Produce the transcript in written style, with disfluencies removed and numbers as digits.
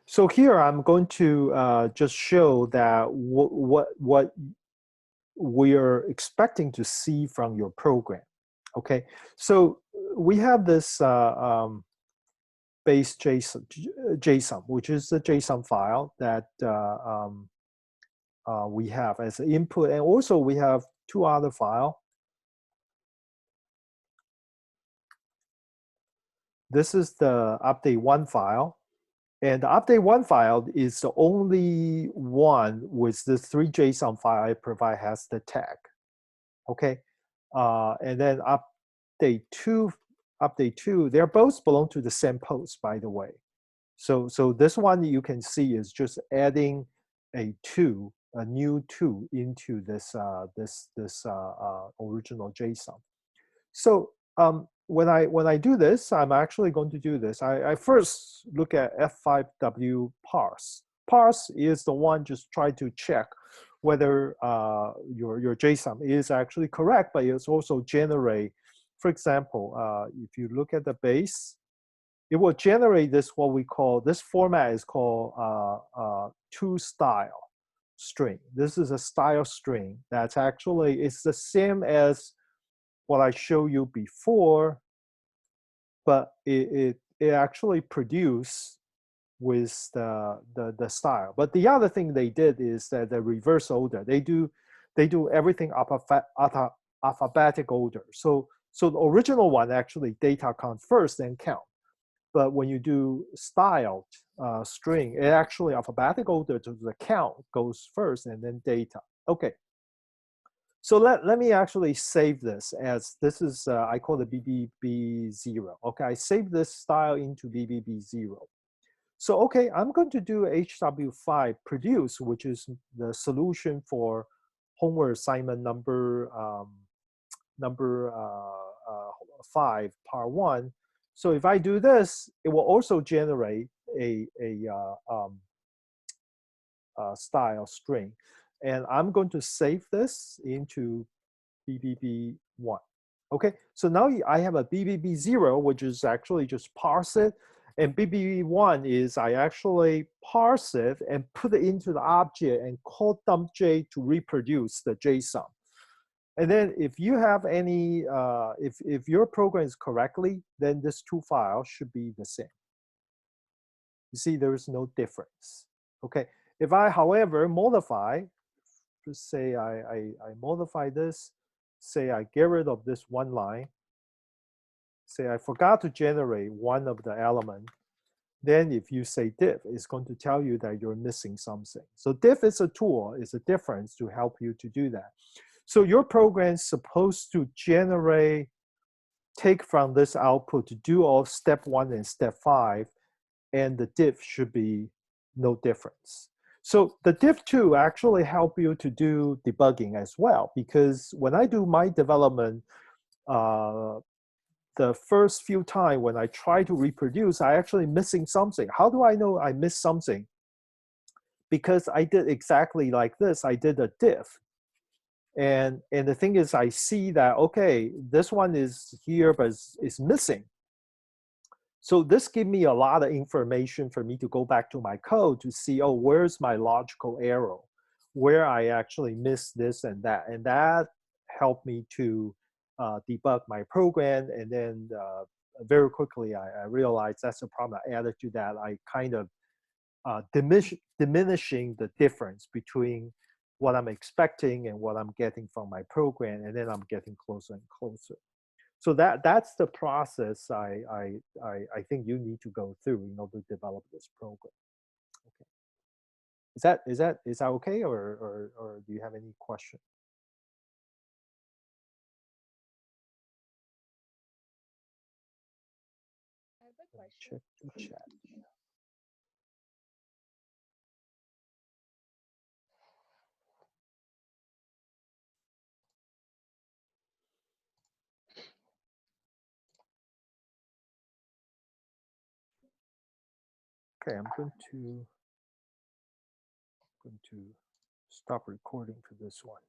So here I'm going to just show that what we are expecting to see from your program. Okay, so we have this base JSON, which is the JSON file that we have as an input, and also we have two other files. This is the update1 file. And the update1 file is the only one with the 3 JSON file I provide has the tag. Okay. And then update2, they're both belong to the same post, by the way. So this one you can see is just adding a new two into this original JSON. So when I do this, I'm actually going to do this. I first look at F5W parse. Parse is the one just try to check whether your JSON is actually correct, but it's also generate, for example, if you look at the base, it will generate this, what we call, this format is called toStyle string. This is a style string that's actually, it's the same as what I showed you before, but it actually produced with the style. But the other thing they did is that the reverse order. They do everything alphabetic order. So the original one actually data count first, then count. But when you do styled string, it actually alphabetic order to the count goes first and then data. Okay. So let me actually save this as this is, I call it BBB0. Okay, I save this style into BBB0. So, okay, I'm going to do HW5 produce, which is the solution for homework assignment number 5, part 1. So if I do this, it will also generate a style string. And I'm going to save this into BBB1. Okay, so now I have a BBB0, which is actually just parse it. And BBB1 is I actually parse it and put it into the object and call dumpj to reproduce the JSON. And then if you have any, if your program is correctly, then these two files should be the same. You see, there is no difference. Okay, if I, however, modify, just say I modify this, say I get rid of this one line, say I forgot to generate one of the element, then if you say diff, it's going to tell you that you're missing something. So diff is a tool, is a difference to help you to do that. So your program is supposed to generate, take from this output to do all step 1 and step 5, and the diff should be no difference. So the diff2 actually help you to do debugging as well, because when I do my development, the first few times when I try to reproduce, I actually missing something. How do I know I missed something? Because I did exactly like this. I did a diff. And the thing is, I see that, okay, this one is here, but it's missing. So this gives me a lot of information for me to go back to my code to see, oh, where's my logical error, where I actually missed this and that. And that helped me to debug my program. And then very quickly, I realized that's a problem I added to that. I kind of diminishing the difference between what I'm expecting and what I'm getting from my program. And then I'm getting closer and closer. So that's the process I think you need to go through in order to develop this program. Okay. Is that okay, or do you have any question? I have a question. Check the chat. Okay, I'm going to stop recording for this one.